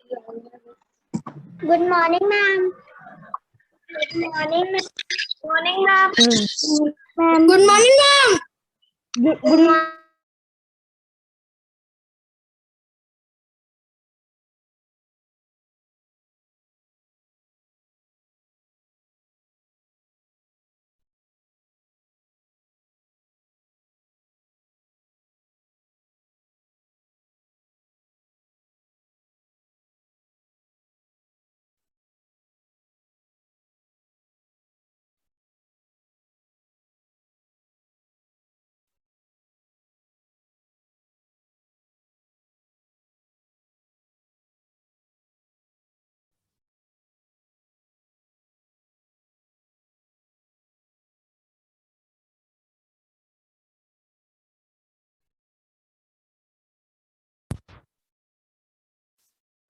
Good morning, ma'am. Good morning, ma'am. Morning, ma'am. Ma'am. Good morning, ma'am. Good morning.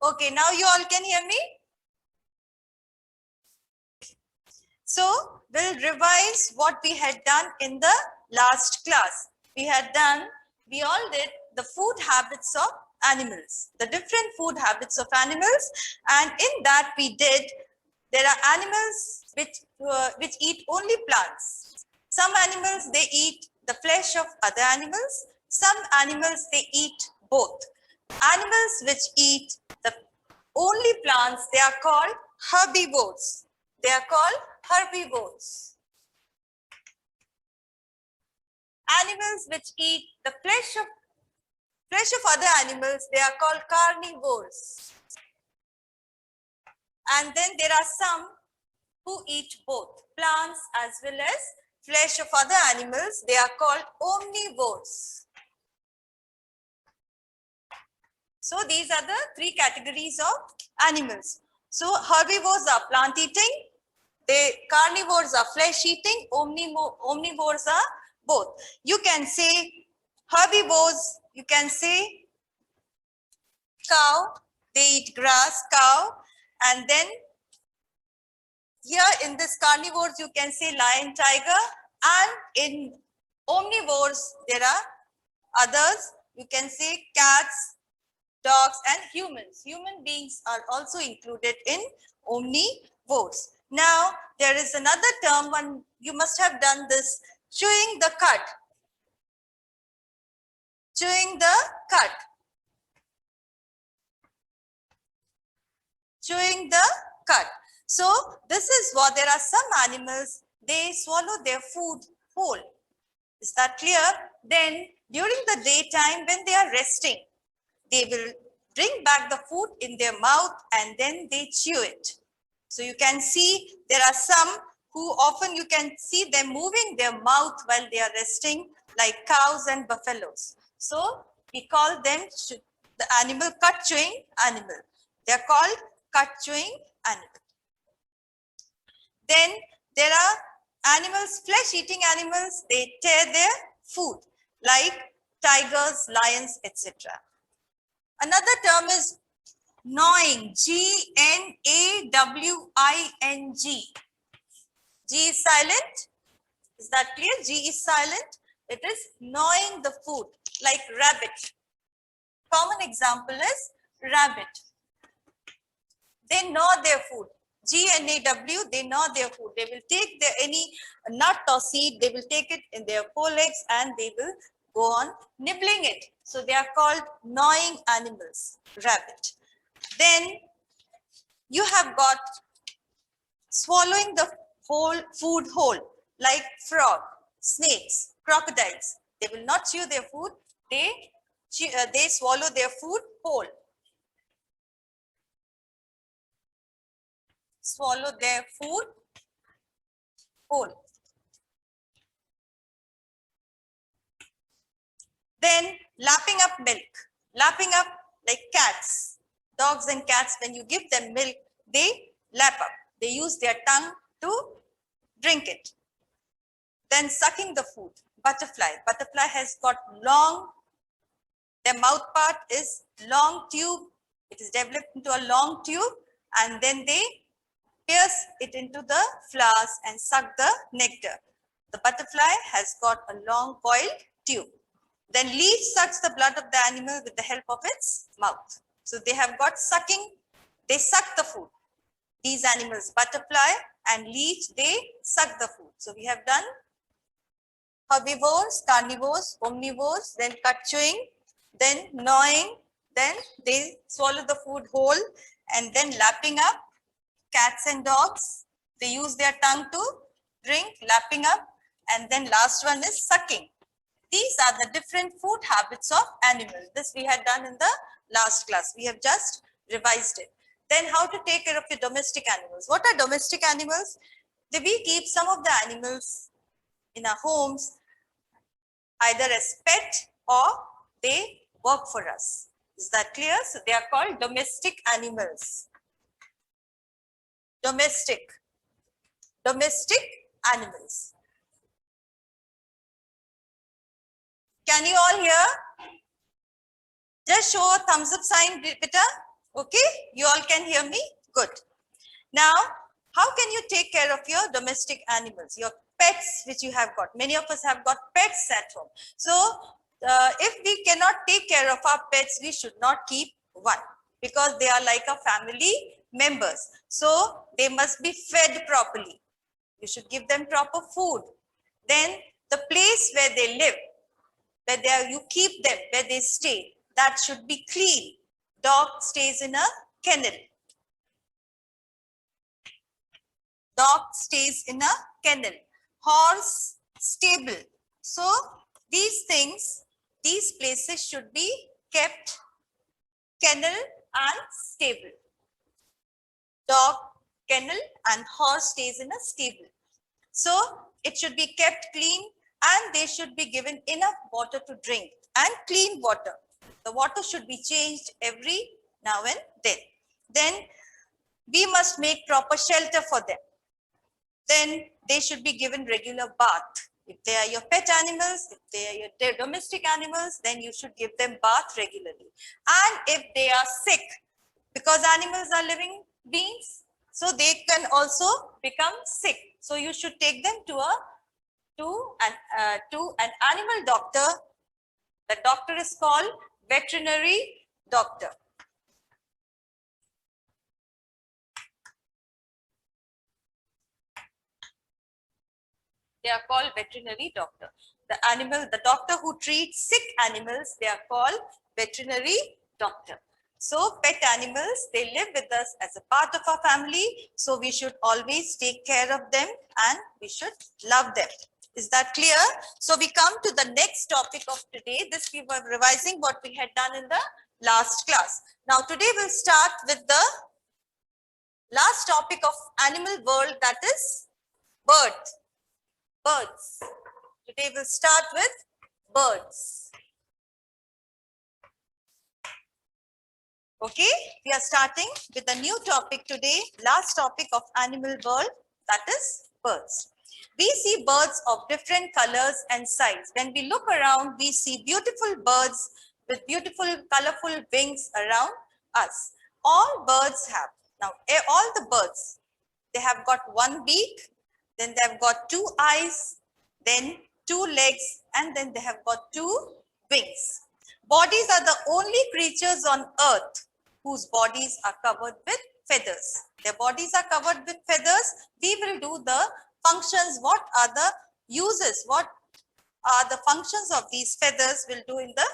Okay, now you all can hear me. So we'll revise what we had done in the last class. We all did the food habits of animals, the different food habits of animals, and in that we did, there are animals which eat only plants. Some animals, they eat the flesh of other animals. Some animals, they eat both. Animals which eat the only plants, they are called herbivores. They are called herbivores. Animals which eat the flesh of other animals, they are called carnivores. And then there are some who eat both plants as well as flesh of other animals. They are called omnivores. So these are the three categories of animals. So herbivores are plant eating, carnivores are flesh eating, omnivores are both. You can say herbivores, you can say cow, they eat grass, cow, and then here in this carnivores you can say lion, tiger, and in omnivores there are others, you can say cats, dogs, and humans. Human beings are also included in omnivores. Now, there is another term, one you must have done this, chewing the cud. Chewing the cud. Chewing the cud. So, this is what there are some animals, they swallow their food whole. Is that clear? Then, during the daytime when they are resting, they will bring back the food in their mouth and then they chew it. So you can see there are some who often you can see them moving their mouth while they are resting, like cows and buffaloes. So we call them the animal cud chewing animal. They are called cud chewing animal. Then there are animals, flesh eating animals, they tear their food like tigers, lions, etc. Another term is gnawing, Gnawing. G is silent. Is that clear? G is silent. It is gnawing the food like rabbit. Common example is rabbit. They gnaw their food. Gnaw, they gnaw their food. They will take any nut or seed, they will take it in their forelegs and they will go on nibbling it. So they are called gnawing animals, rabbit. Then you have got swallowing the whole food whole, like frog, snakes, crocodiles. They will not chew their food, they swallow their food whole. Swallow their food whole. Then lapping up milk. Lapping up like cats. Dogs and cats, when you give them milk, they lap up. They use their tongue to drink it. Then sucking the food. Butterfly. Butterfly has got long, their mouth part is long tube. It is developed into a long tube and then they pierce it into the flowers and suck the nectar. The butterfly has got a long coiled tube. Then leaf sucks the blood of the animal with the help of its mouth. So they have got sucking they suck the food. These animals, butterfly and leech, they suck the food. So we have done herbivores, carnivores, omnivores, then cut chewing, then gnawing, then they swallow the food whole, and then lapping up. Cats and dogs, they use their tongue to drink, lapping up, and then last one is sucking. These are the different food habits of animals. This we had done in the last class. We have just revised it. Then how to take care of your domestic animals. What are domestic animals? We keep some of the animals in our homes either as pet or they work for us. Is that clear? So they are called domestic animals. Domestic animals. Can you all hear? Just show a thumbs up sign, Peter. Okay, you all can hear me? Good. Now, how can you take care of your domestic animals, your pets which you have got? Many of us have got pets at home. So, if we cannot take care of our pets, we should not keep one because they are like a family members. So, they must be fed properly. You should give them proper food. Then, the place where they live, where you keep them, where they stay, that should be clean. Dog stays in a kennel. Dog stays in a kennel. Horse, stable. So these things, these places should be kept kennel and stable. Dog, kennel, and horse stays in a stable. So it should be kept clean and they should be given enough water to drink and clean water. The water should be changed every now and then. Then we must make proper shelter for them. Then they should be given regular bath. If they are your pet animals, if they are your domestic animals, then you should give them bath regularly. And if they are sick, because animals are living beings, so they can also become sick. So you should take them to an animal doctor. The doctor is called veterinary doctor. They are called veterinary doctor. The doctor who treats sick animals, they are called veterinary doctor. So pet animals, they live with us as a part of our family. So we should always take care of them and we should love them. Is that clear? So we come to the next topic of today. This we were revising what we had done in the last class. Now today we'll start with the last topic of animal world, that is birds. Today we'll start with birds. Okay, we are starting with a new topic today, last topic of animal world, that is birds. We see birds of different colors and size. When we look around, we see beautiful birds with beautiful colorful wings around us. All birds have, now all the birds, they have got one beak, then they have got two eyes, then two legs, and then they have got two wings. Bodies are the only creatures on earth whose bodies are covered with feathers. Their bodies are covered with feathers. We will do the functions. What are the uses? What are the functions of these feathers? We'll do in the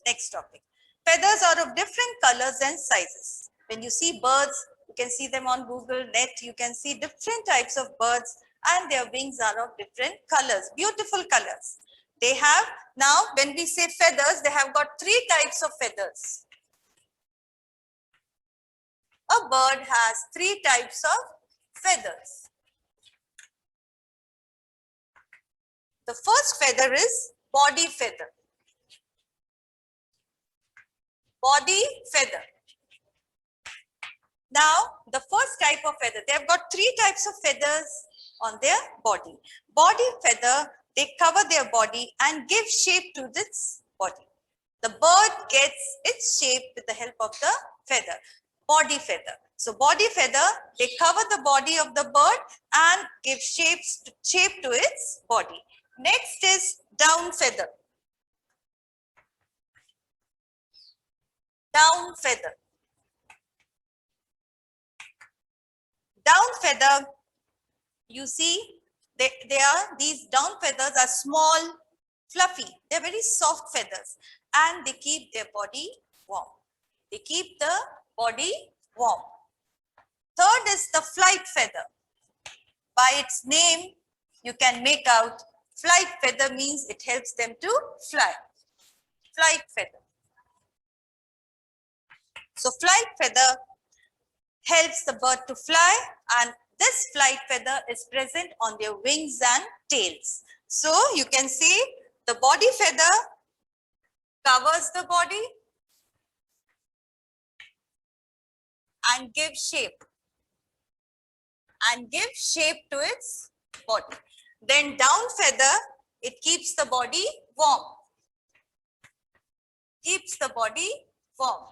next topic. Feathers are of different colors and sizes. When you see birds, you can see them on Google Net. You can see different types of birds and their wings are of different colors, beautiful colors. They have, now when we say feathers, they have got three types of feathers. A bird has three types of feathers. The first feather is body feather. Body feather. Now, the first type of feather, they have got three types of feathers on their body. Body feather, they cover their body and give shape to its body. The bird gets its shape with the help of the feather. Body feather. So body feather, they cover the body of the bird and give shape to its body. Next is down feather. Down feather. Down feather, you see, these down feathers are small, fluffy. They're very soft feathers and they keep their body warm. They keep the body warm. Third is the flight feather. By its name, you can make out flight feather means it helps them to fly. Flight feather. So flight feather helps the bird to fly, and this flight feather is present on their wings and tails. So you can see the body feather covers the body and gives shape to its body. Then down feather, it keeps the body warm. Keeps the body warm.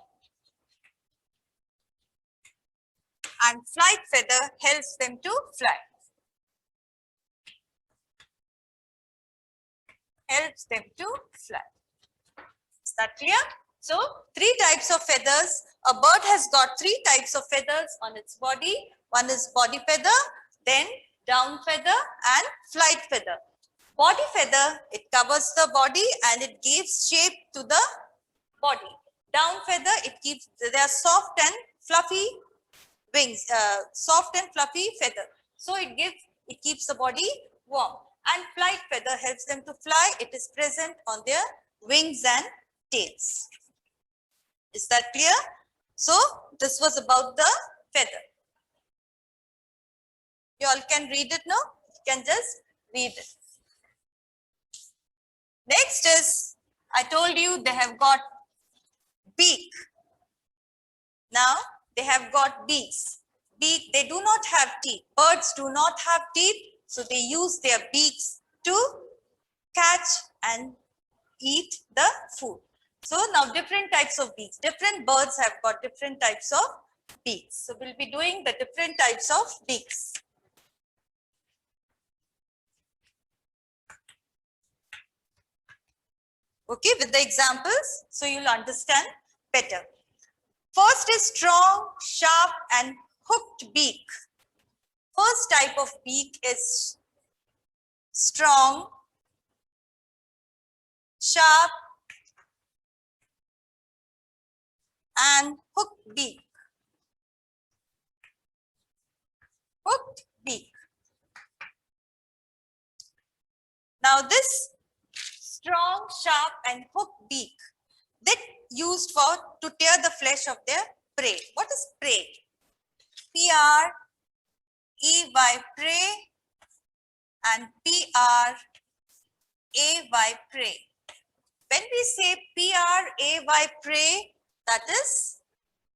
And flight feather helps them to fly. Helps them to fly. Is that clear? So, three types of feathers. A bird has got three types of feathers on its body. One is body feather, then down feather and flight feather. Body feather, it covers the body and it gives shape to the body. Down feather, they are soft and fluffy wings, soft and fluffy feather. So it keeps the body warm. And flight feather helps them to fly. It is present on their wings and tails. Is that clear? So this was about the feather. You all can read it now. You can just read it. Next is, I told you they have got beak. Now they have got beaks. Beak, they do not have teeth. Birds do not have teeth, so they use their beaks to catch and eat the food. So now different types of beaks. Different birds have got different types of beaks. So we'll be doing the different types of beaks. Okay, with the examples, so you'll understand better. First is strong, sharp and hooked beak. First type of beak is strong, sharp and hooked beak. Hooked beak. Now this strong, sharp and hooked beak, that used to tear the flesh of their prey. What is prey? P-R-E-Y, prey, and P-R-A-Y, prey. When we say P-R-A-Y, prey, that is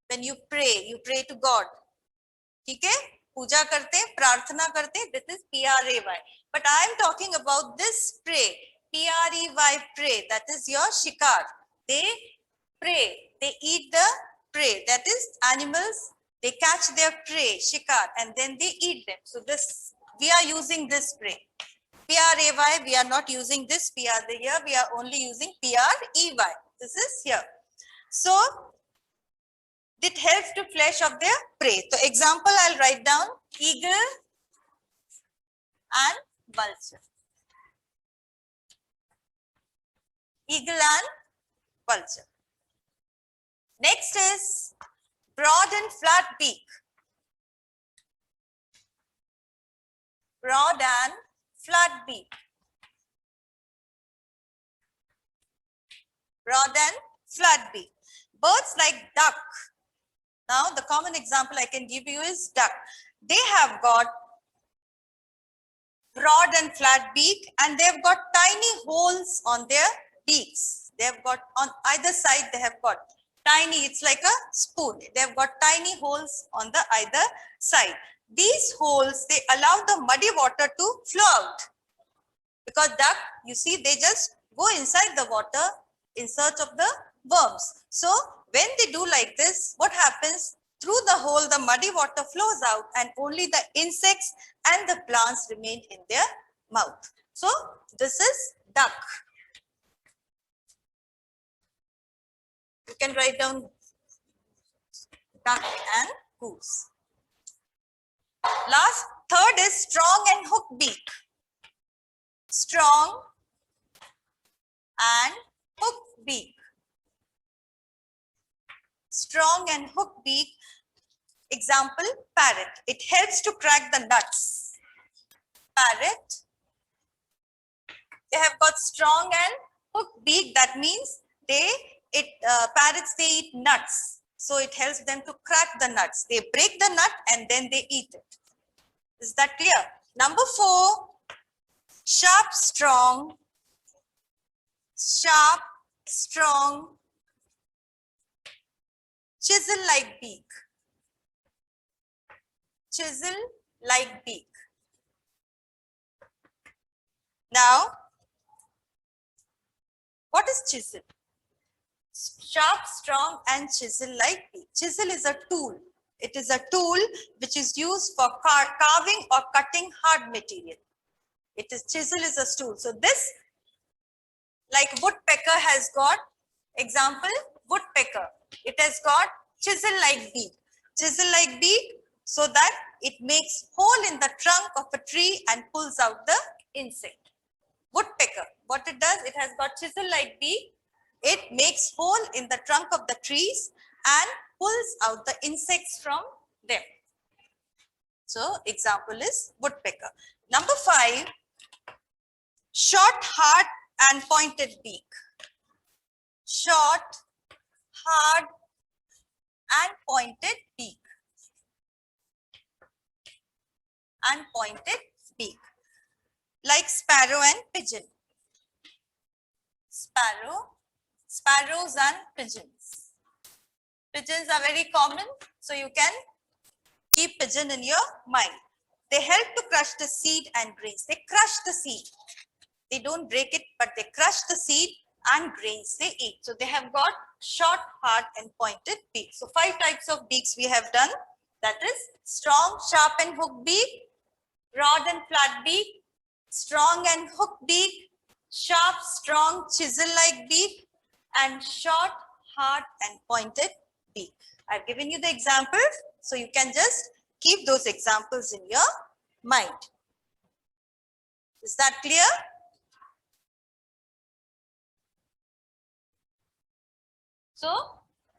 when you pray to God. Okay? Puja karte, prarthana karte, this is P-R-A-Y. But I am talking about this prey, P-R-E-Y, prey, that is your shikar. They prey, they eat the prey, that is animals, they catch their prey, shikar, and then they eat them. So this, we are using this prey. P-R-A-Y, we are not using this P-R here, we are only using P-R-E-Y. This is here. So, it helps to flesh of their prey. So, example I'll write down, eagle and vulture. Eagle and vulture. Next is broad and flat beak. Broad and flat beak. Broad and flat beak. Birds like duck. Now the common example I can give you is duck. They have got broad and flat beak and they've got tiny holes on their beaks. They've got on either side, they have got tiny, it's like a spoon. They've got tiny holes on the either side. These holes, they allow the muddy water to flow out. Because duck, you see, they just go inside the water in search of the worms. So when they do like this, what happens? Through the hole, the muddy water flows out and only the insects and the plants remain in their mouth. So this is duck. You can write down duck and goose. Last, third is strong and hook beak. Strong and hook beak. Strong and hook beak. Example, parrot. It helps to crack the nuts. Parrot. They have got strong and hook beak. That means parrots, they eat nuts. So it helps them to crack the nuts. They break the nut and then they eat it. Is that clear? Number 4, sharp, strong. Sharp, strong, chisel-like beak. Chisel-like beak. Now, what is chisel? Sharp, strong, and chisel-like beak. Chisel is a tool. It is a tool which is used for carving or cutting hard material. Chisel is a tool. So this, like woodpecker has got, example, woodpecker. It has got chisel-like beak. Chisel-like beak so that it makes hole in the trunk of a tree and pulls out the insect. Woodpecker, what it does, it has got chisel-like beak. It makes hole in the trunk of the trees and pulls out the insects from them. So example is woodpecker. Number 5, short, hard and pointed beak. Short, hard and pointed beak. And pointed beak. Like sparrow and pigeon. Sparrows and pigeons. Pigeons are very common, so you can keep pigeon in your mind. They help to crush the seed and grains. They crush the seed. They don't break it, but they crush the seed and grains they eat. So they have got short, hard and pointed beak. So 5 types of beaks we have done. That is strong, sharp and hook beak, rod and flat beak, strong and hook beak, sharp, strong, chisel-like beak, and short, hard and pointed beak. I've given you the examples, so you can just keep those examples in your mind. Is that clear? So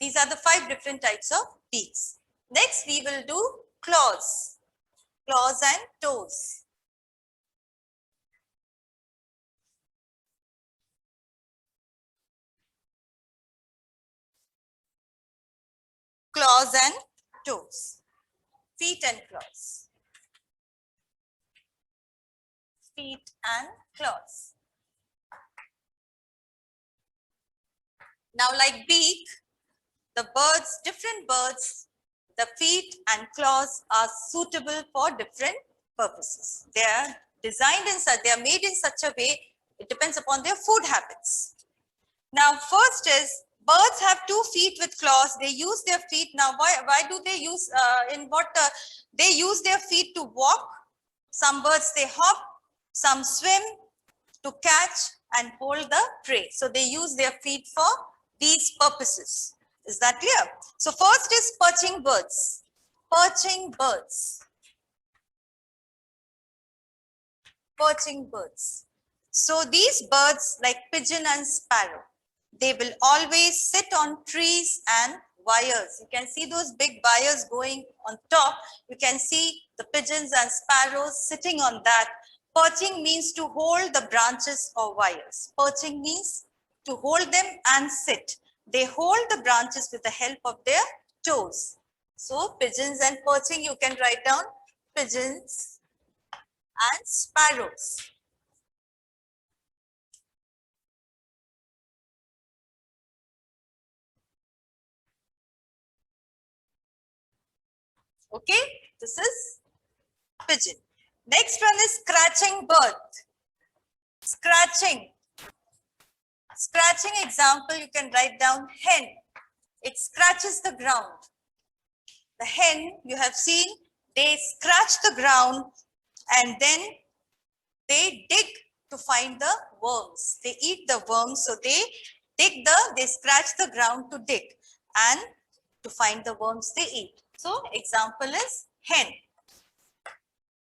these are the 5 different types of beaks. Next we will do claws. Claws and toes. Claws and toes. Feet and claws. Feet and claws. Now like beak, the birds, different birds, the feet and claws are suitable for different purposes. They are designed in such, they are made in such a way, it depends upon their food habits. Now first is, birds have 2 feet with claws. They use their feet. Now why do they use, they use their feet to walk. Some birds, they hop, some swim to catch and hold the prey. So they use their feet for these purposes. Is that clear? So first is perching birds. Perching birds. Perching birds. So these birds like pigeon and sparrow, they will always sit on trees and wires. You can see those big wires going on top. You can see the pigeons and sparrows sitting on that. Perching means to hold the branches or wires. Perching means to hold them and sit. They hold the branches with the help of their toes. So pigeons and perching, you can write down pigeons and sparrows. Okay, this is pigeon. Next one is scratching bird. Scratching. Scratching example, you can write down hen. It scratches the ground. The hen, you have seen, they scratch the ground and then they dig to find the worms. They eat the worms, so they scratch the ground to dig and to find the worms they eat. So example is hen.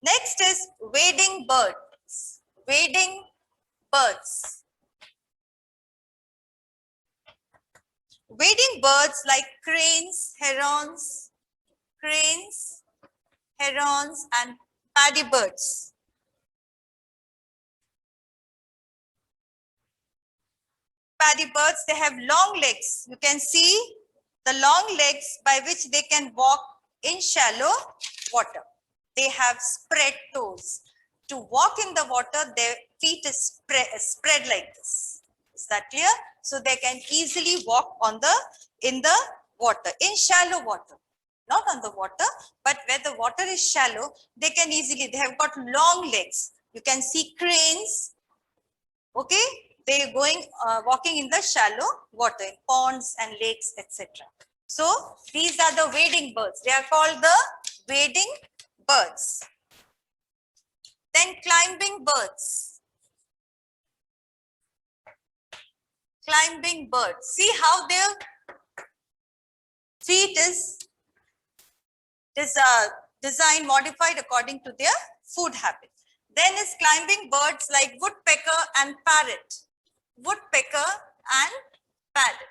Next is wading birds. Wading birds. Wading birds like cranes, herons, and paddy birds. Paddy birds, they have long legs. You can see the long legs by which they can walk in shallow water. They have spread toes. To walk in the water, their feet is spread like this. Is that clear? So they can easily walk in the water, in shallow water. Not on the water, but where the water is shallow, they have got long legs. You can see cranes, okay? They are walking in the shallow water, in ponds and lakes, etc. So these are the wading birds. They are called the wading birds. Then climbing birds. Climbing birds. See how their feet is designed, modified according to their food habit. Then is climbing birds like woodpecker and parrot. Woodpecker and parrot.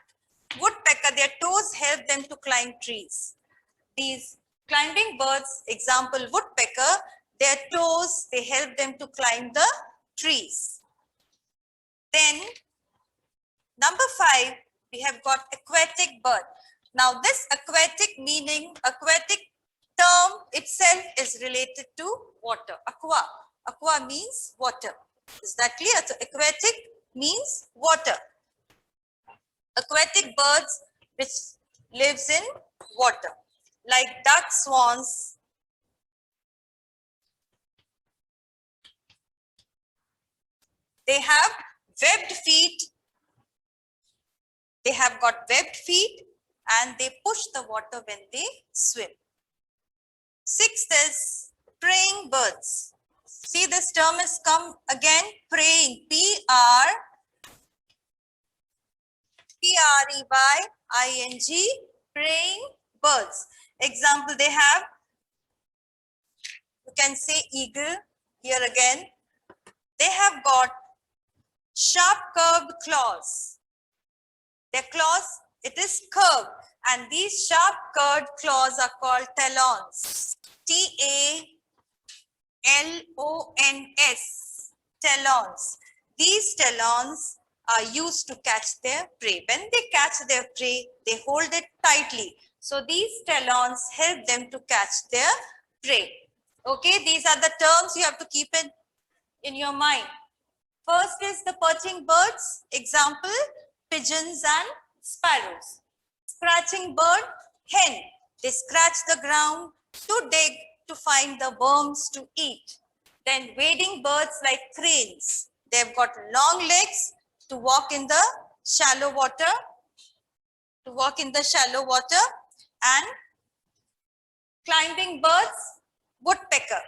Woodpecker, their toes help them to climb trees. These climbing birds, example woodpecker, their toes, they help them to climb the trees. Then number 5, we have got aquatic bird. Now this aquatic term itself is related to water. Aqua. Aqua means water. Is that clear? So aquatic means water. Aquatic birds which lives in water, like duck, swans. They have webbed feet. They have got webbed feet and they push the water when they swim. 6th is praying birds. See, this term has come again, praying, P-R-E-Y-I-N-G, praying birds. Example, they have, you can say eagle, here again. They have got sharp curved claws. Their claws, it is curved, and these sharp curved claws are called talons. T-A-L-O-N-S, talons. These talons are used to catch their prey. When they catch their prey, they hold it tightly. So these talons help them to catch their prey. Okay, these are the terms you have to keep in your mind. First is the perching birds. Example, pigeons and sparrows. Scratching bird, hen. They scratch the ground to dig to find the worms to eat. Then wading birds like cranes. They've got long legs to walk in the shallow water. And climbing birds, woodpecker.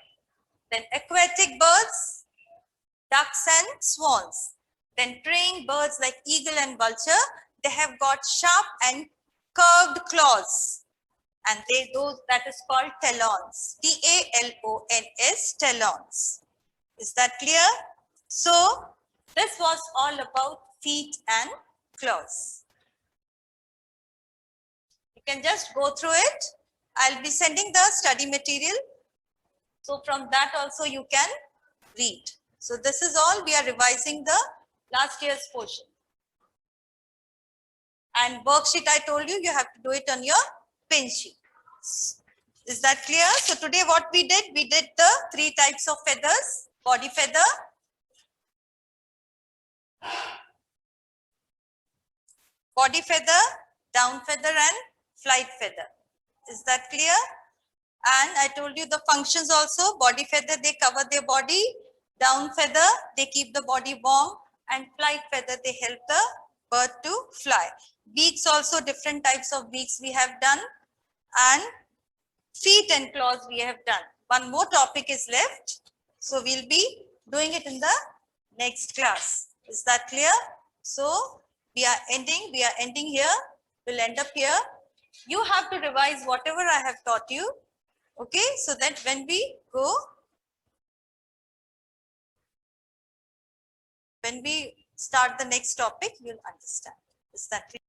Then aquatic birds, ducks and swans. Then praying birds like eagle and vulture, they have got sharp and curved claws. And that is called talons. T-A-L-O-N-S, talons. Is that clear? So this was all about feet and claws. You can just go through it. I'll be sending the study material. So from that also you can read. So this is all. We are revising the last year's portion. And worksheet I told you, you have to do it on your pin sheet. Is that clear? So today what we did the 3 types of feathers: body feather, down feather and flight feather. Is that clear? And I told you the functions also. Body feather, they cover their body. Down feather, they keep the body warm. And flight feather, they help the bird to fly. Beaks also, different types of beaks we have done. And feet and claws we have done. One more topic is left. So we'll be doing it in the next class. Is that clear? So we are ending here. We'll end up here. You have to revise whatever I have taught you. Okay, so that when we go When we start the next topic, you'll understand. Is that clear?